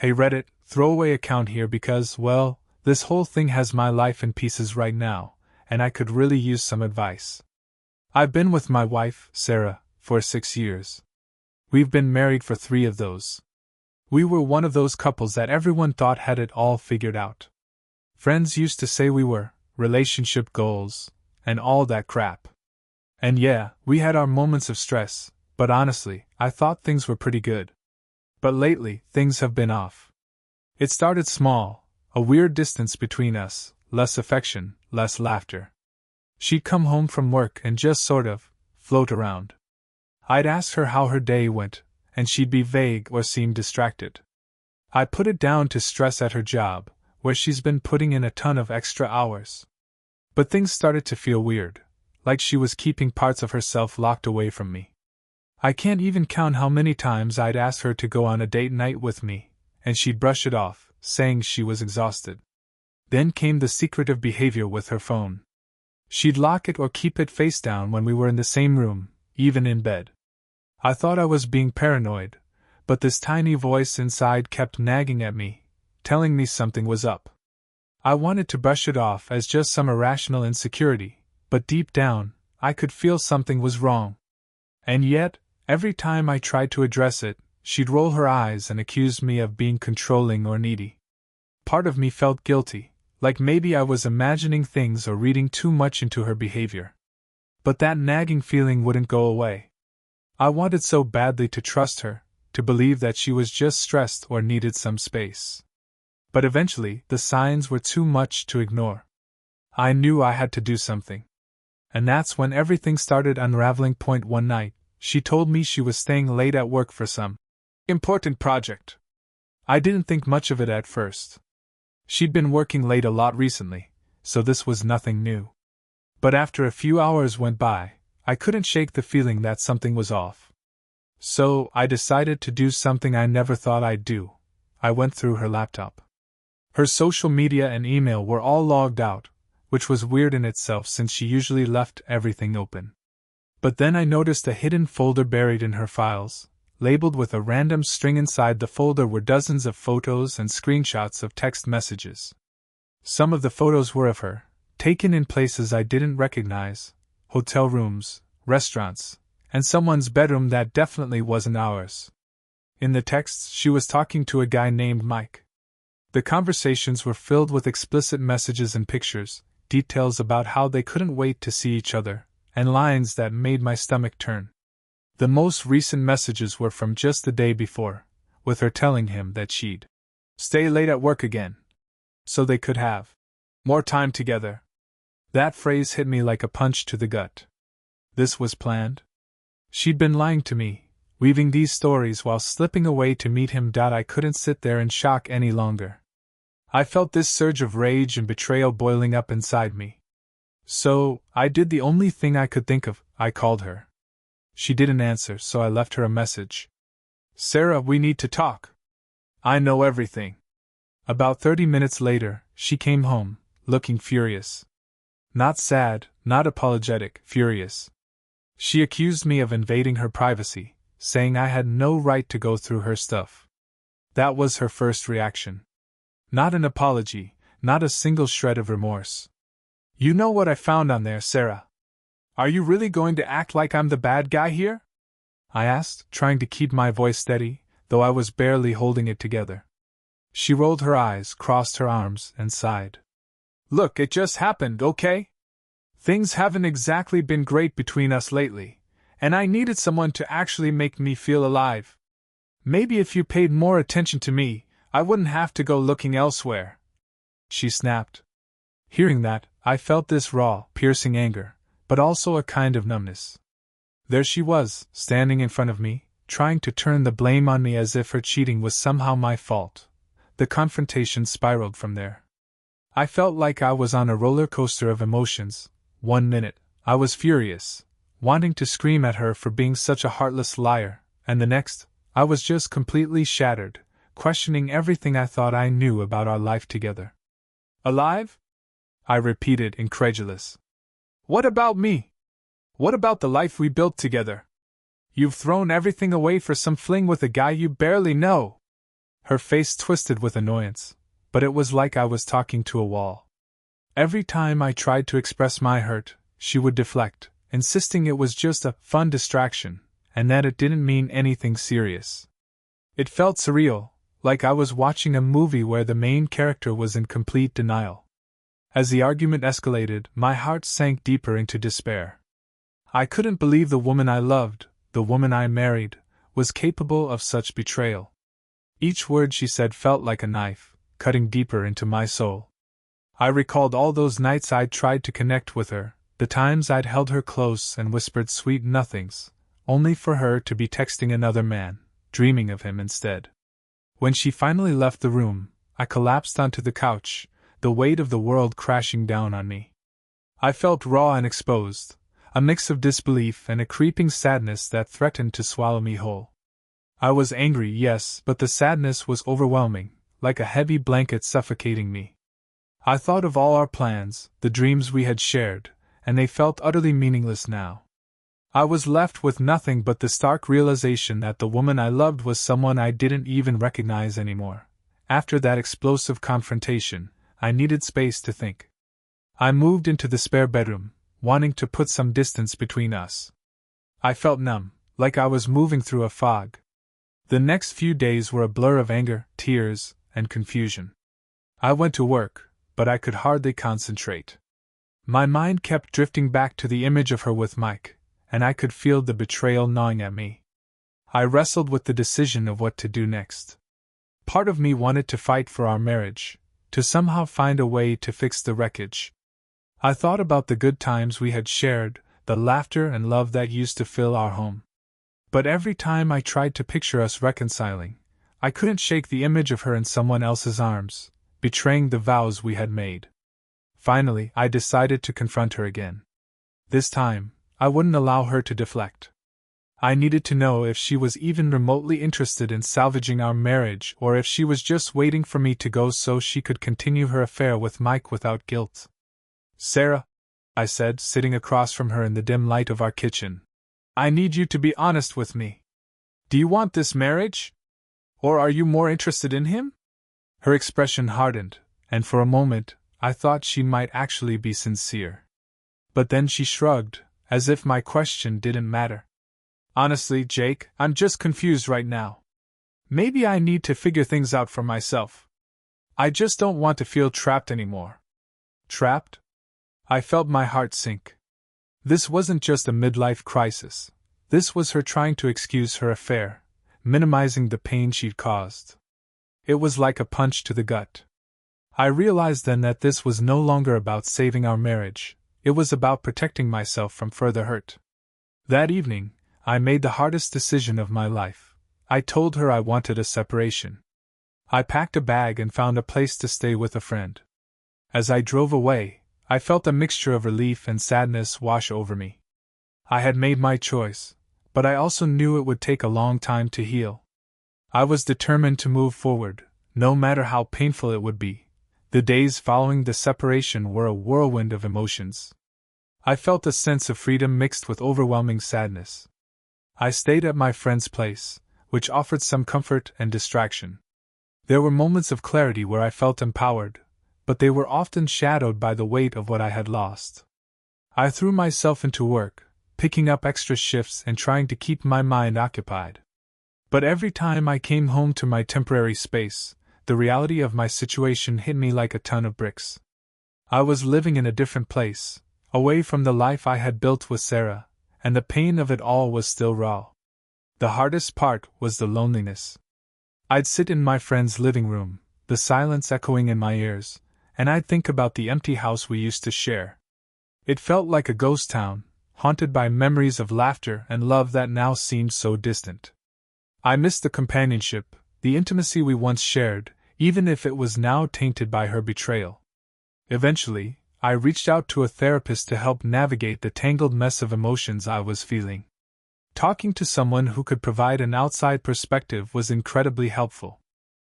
Hey Reddit, throwaway account here because, well, this whole thing has my life in pieces right now, and I could really use some advice. I've been with my wife, Sarah, for 6 years. We've been married for 3 of those. We were one of those couples that everyone thought had it all figured out. Friends used to say we were, relationship goals, and all that crap. And yeah, we had our moments of stress, but honestly, I thought things were pretty good. But lately, things have been off. It started small, a weird distance between us, less affection, less laughter. She'd come home from work and just sort of float around. I'd ask her how her day went, and she'd be vague or seem distracted. I put it down to stress at her job, where she's been putting in a ton of extra hours. But things started to feel weird, like she was keeping parts of herself locked away from me. I can't even count how many times I'd ask her to go on a date night with me, and she'd brush it off, saying she was exhausted. Then came the secretive behavior with her phone. She'd lock it or keep it face down when we were in the same room, even in bed. I thought I was being paranoid, but this tiny voice inside kept nagging at me, telling me something was up. I wanted to brush it off as just some irrational insecurity, but deep down, I could feel something was wrong. And yet, every time I tried to address it, she'd roll her eyes and accuse me of being controlling or needy. Part of me felt guilty, like maybe I was imagining things or reading too much into her behavior. But that nagging feeling wouldn't go away. I wanted so badly to trust her, to believe that she was just stressed or needed some space. But eventually, the signs were too much to ignore. I knew I had to do something. And that's when everything started unraveling. One night, she told me she was staying late at work for some important project. I didn't think much of it at first. She'd been working late a lot recently, so this was nothing new. But after a few hours went by, I couldn't shake the feeling that something was off. So, I decided to do something I never thought I'd do. I went through her laptop. Her social media and email were all logged out, which was weird in itself since she usually left everything open. But then I noticed a hidden folder buried in her files. Labeled with a random string. Inside the folder were dozens of photos and screenshots of text messages. Some of the photos were of her, taken in places I didn't recognize, hotel rooms, restaurants, and someone's bedroom that definitely wasn't ours. In the texts, she was talking to a guy named Mike. The conversations were filled with explicit messages and pictures, details about how they couldn't wait to see each other, and lines that made my stomach turn. The most recent messages were from just the day before, with her telling him that she'd stay late at work again, so they could have more time together. That phrase hit me like a punch to the gut. This was planned? She'd been lying to me, weaving these stories while slipping away to meet him. I couldn't sit there in shock any longer. I felt this surge of rage and betrayal boiling up inside me. So, I did the only thing I could think of. I called her. She didn't answer, so I left her a message. Sarah, we need to talk. I know everything. About 30 minutes later, she came home, looking furious. Not sad, not apologetic, furious. She accused me of invading her privacy, saying I had no right to go through her stuff. That was her first reaction. Not an apology, not a single shred of remorse. You know what I found on there, Sarah? Are you really going to act like I'm the bad guy here? I asked, trying to keep my voice steady, though I was barely holding it together. She rolled her eyes, crossed her arms, and sighed. Look, it just happened, okay? Things haven't exactly been great between us lately, and I needed someone to actually make me feel alive. Maybe if you paid more attention to me, I wouldn't have to go looking elsewhere. She snapped. Hearing that, I felt this raw, piercing anger, but also a kind of numbness. There she was, standing in front of me, trying to turn the blame on me as if her cheating was somehow my fault. The confrontation spiraled from there. I felt like I was on a roller coaster of emotions. 1 minute, I was furious, wanting to scream at her for being such a heartless liar, and the next, I was just completely shattered, questioning everything I thought I knew about our life together. Alive? I repeated, incredulous. What about me? What about the life we built together? You've thrown everything away for some fling with a guy you barely know. Her face twisted with annoyance, but it was like I was talking to a wall. Every time I tried to express my hurt, she would deflect, insisting it was just a fun distraction, and that it didn't mean anything serious. It felt surreal, like I was watching a movie where the main character was in complete denial. As the argument escalated, my heart sank deeper into despair. I couldn't believe the woman I loved, the woman I married, was capable of such betrayal. Each word she said felt like a knife, cutting deeper into my soul. I recalled all those nights I'd tried to connect with her, the times I'd held her close and whispered sweet nothings, only for her to be texting another man, dreaming of him instead. When she finally left the room, I collapsed onto the couch, the weight of the world crashing down on me. I felt raw and exposed, a mix of disbelief and a creeping sadness that threatened to swallow me whole. I was angry, yes, but the sadness was overwhelming, like a heavy blanket suffocating me. I thought of all our plans, the dreams we had shared, and they felt utterly meaningless now. I was left with nothing but the stark realization that the woman I loved was someone I didn't even recognize anymore. After that explosive confrontation, I needed space to think. I moved into the spare bedroom, wanting to put some distance between us. I felt numb, like I was moving through a fog. The next few days were a blur of anger, tears, and confusion. I went to work, but I could hardly concentrate. My mind kept drifting back to the image of her with Mike, and I could feel the betrayal gnawing at me. I wrestled with the decision of what to do next. Part of me wanted to fight for our marriage, to somehow find a way to fix the wreckage. I thought about the good times we had shared, the laughter and love that used to fill our home. But every time I tried to picture us reconciling, I couldn't shake the image of her in someone else's arms, betraying the vows we had made. Finally, I decided to confront her again. This time, I wouldn't allow her to deflect. I needed to know if she was even remotely interested in salvaging our marriage or if she was just waiting for me to go so she could continue her affair with Mike without guilt. "Sarah," I said, sitting across from her in the dim light of our kitchen, "I need you to be honest with me. Do you want this marriage? Or are you more interested in him?" Her expression hardened, and for a moment, I thought she might actually be sincere. But then she shrugged, as if my question didn't matter. "Honestly, Jake, I'm just confused right now. Maybe I need to figure things out for myself. I just don't want to feel trapped anymore." Trapped? I felt my heart sink. This wasn't just a midlife crisis. This was her trying to excuse her affair, minimizing the pain she'd caused. It was like a punch to the gut. I realized then that this was no longer about saving our marriage, it was about protecting myself from further hurt. That evening, I made the hardest decision of my life. I told her I wanted a separation. I packed a bag and found a place to stay with a friend. As I drove away, I felt a mixture of relief and sadness wash over me. I had made my choice, but I also knew it would take a long time to heal. I was determined to move forward, no matter how painful it would be. The days following the separation were a whirlwind of emotions. I felt a sense of freedom mixed with overwhelming sadness. I stayed at my friend's place, which offered some comfort and distraction. There were moments of clarity where I felt empowered, but they were often shadowed by the weight of what I had lost. I threw myself into work, picking up extra shifts and trying to keep my mind occupied. But every time I came home to my temporary space, the reality of my situation hit me like a ton of bricks. I was living in a different place, away from the life I had built with Sarah, and the pain of it all was still raw. The hardest part was the loneliness. I'd sit in my friend's living room, the silence echoing in my ears, and I'd think about the empty house we used to share. It felt like a ghost town, haunted by memories of laughter and love that now seemed so distant. I missed the companionship, the intimacy we once shared, even if it was now tainted by her betrayal. Eventually, I reached out to a therapist to help navigate the tangled mess of emotions I was feeling. Talking to someone who could provide an outside perspective was incredibly helpful.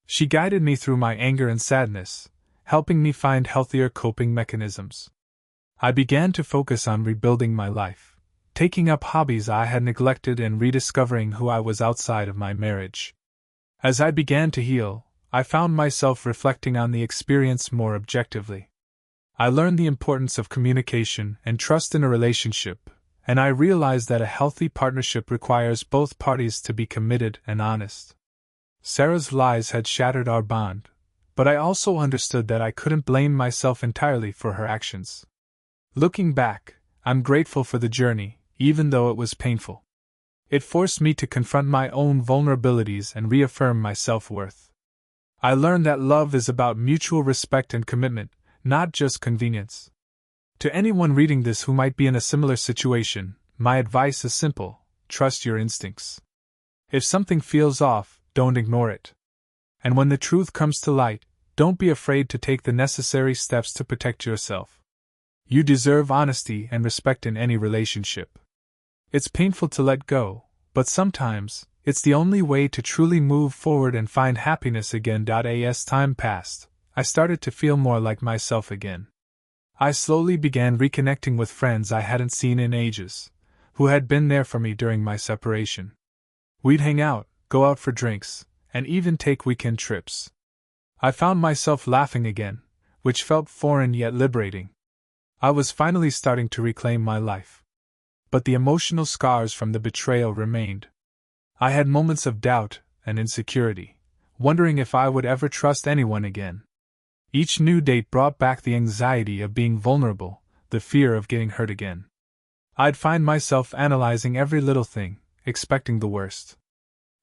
She guided me through my anger and sadness, helping me find healthier coping mechanisms. I began to focus on rebuilding my life, taking up hobbies I had neglected and rediscovering who I was outside of my marriage. As I began to heal, I found myself reflecting on the experience more objectively. I learned the importance of communication and trust in a relationship, and I realized that a healthy partnership requires both parties to be committed and honest. Sarah's lies had shattered our bond, but I also understood that I couldn't blame myself entirely for her actions. Looking back, I'm grateful for the journey, even though it was painful. It forced me to confront my own vulnerabilities and reaffirm my self-worth. I learned that love is about mutual respect and commitment, not just convenience. To anyone reading this who might be in a similar situation, my advice is simple: trust your instincts. If something feels off, don't ignore it. And when the truth comes to light, don't be afraid to take the necessary steps to protect yourself. You deserve honesty and respect in any relationship. It's painful to let go, but sometimes, it's the only way to truly move forward and find happiness again. As time passed, I started to feel more like myself again. I slowly began reconnecting with friends I hadn't seen in ages, who had been there for me during my separation. We'd hang out, go out for drinks, and even take weekend trips. I found myself laughing again, which felt foreign yet liberating. I was finally starting to reclaim my life. But the emotional scars from the betrayal remained. I had moments of doubt and insecurity, wondering if I would ever trust anyone again. Each new date brought back the anxiety of being vulnerable, the fear of getting hurt again. I'd find myself analyzing every little thing, expecting the worst.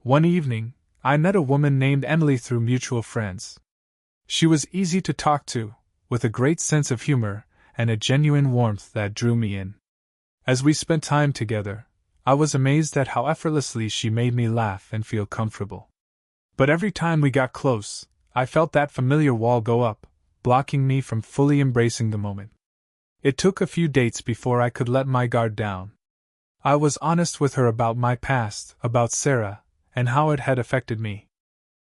One evening, I met a woman named Emily through mutual friends. She was easy to talk to, with a great sense of humor and a genuine warmth that drew me in. As we spent time together, I was amazed at how effortlessly she made me laugh and feel comfortable. But every time we got close, I felt that familiar wall go up, blocking me from fully embracing the moment. It took a few dates before I could let my guard down. I was honest with her about my past, about Sarah, and how it had affected me.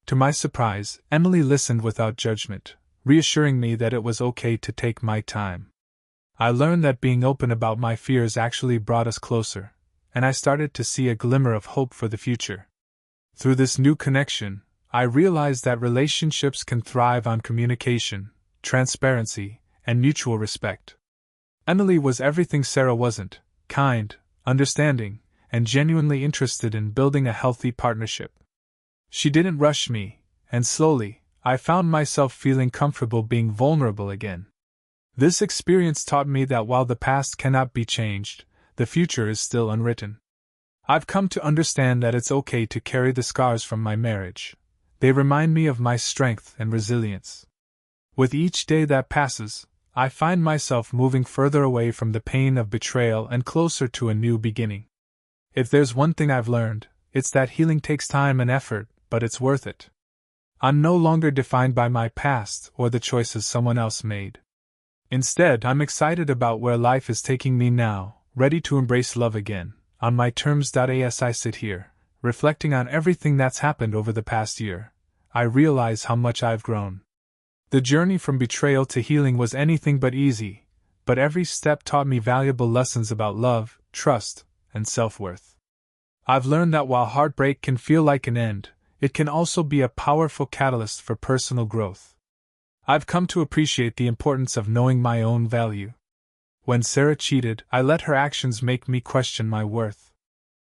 To my surprise, Emily listened without judgment, reassuring me that it was okay to take my time. I learned that being open about my fears actually brought us closer, and I started to see a glimmer of hope for the future. Through this new connection, I realized that relationships can thrive on communication, transparency, and mutual respect. Emily was everything Sarah wasn't: kind, understanding, and genuinely interested in building a healthy partnership. She didn't rush me, and slowly, I found myself feeling comfortable being vulnerable again. This experience taught me that while the past cannot be changed, the future is still unwritten. I've come to understand that it's okay to carry the scars from my marriage. They remind me of my strength and resilience. With each day that passes, I find myself moving further away from the pain of betrayal and closer to a new beginning. If there's one thing I've learned, it's that healing takes time and effort, but it's worth it. I'm no longer defined by my past or the choices someone else made. Instead, I'm excited about where life is taking me now, ready to embrace love again, on my terms. As I sit here, reflecting on everything that's happened over the past year, I realize how much I've grown. The journey from betrayal to healing was anything but easy, but every step taught me valuable lessons about love, trust, and self-worth. I've learned that while heartbreak can feel like an end, it can also be a powerful catalyst for personal growth. I've come to appreciate the importance of knowing my own value. When Sarah cheated, I let her actions make me question my worth.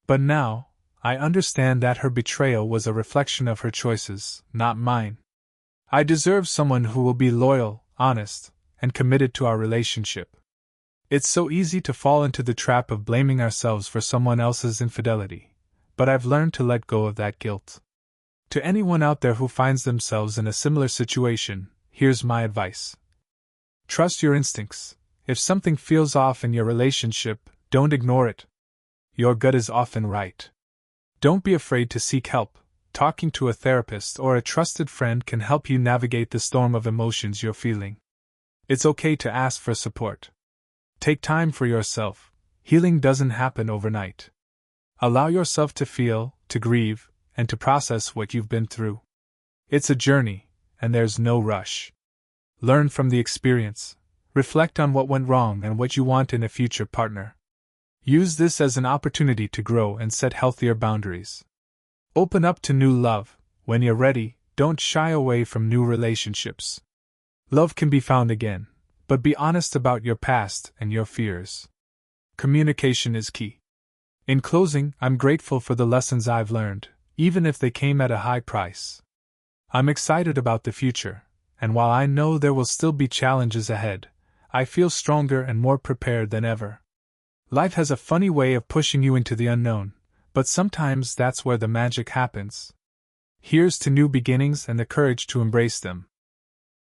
But now, I understand that her betrayal was a reflection of her choices, not mine. I deserve someone who will be loyal, honest, and committed to our relationship. It's so easy to fall into the trap of blaming ourselves for someone else's infidelity, but I've learned to let go of that guilt. To anyone out there who finds themselves in a similar situation, here's my advice. Trust your instincts. If something feels off in your relationship, don't ignore it. Your gut is often right. Don't be afraid to seek help. Talking to a therapist or a trusted friend can help you navigate the storm of emotions you're feeling. It's okay to ask for support. Take time for yourself. Healing doesn't happen overnight. Allow yourself to feel, to grieve, and to process what you've been through. It's a journey, and there's no rush. Learn from the experience. Reflect on what went wrong and what you want in a future partner. Use this as an opportunity to grow and set healthier boundaries. Open up to new love, When you're ready, don't shy away from new relationships. Love can be found again, but be honest about your past and your fears. Communication is key. In closing, I'm grateful for the lessons I've learned, even if they came at a high price. I'm excited about the future, and while I know there will still be challenges ahead, I feel stronger and more prepared than ever. Life has a funny way of pushing you into the unknown, but sometimes that's where the magic happens. Here's to new beginnings and the courage to embrace them.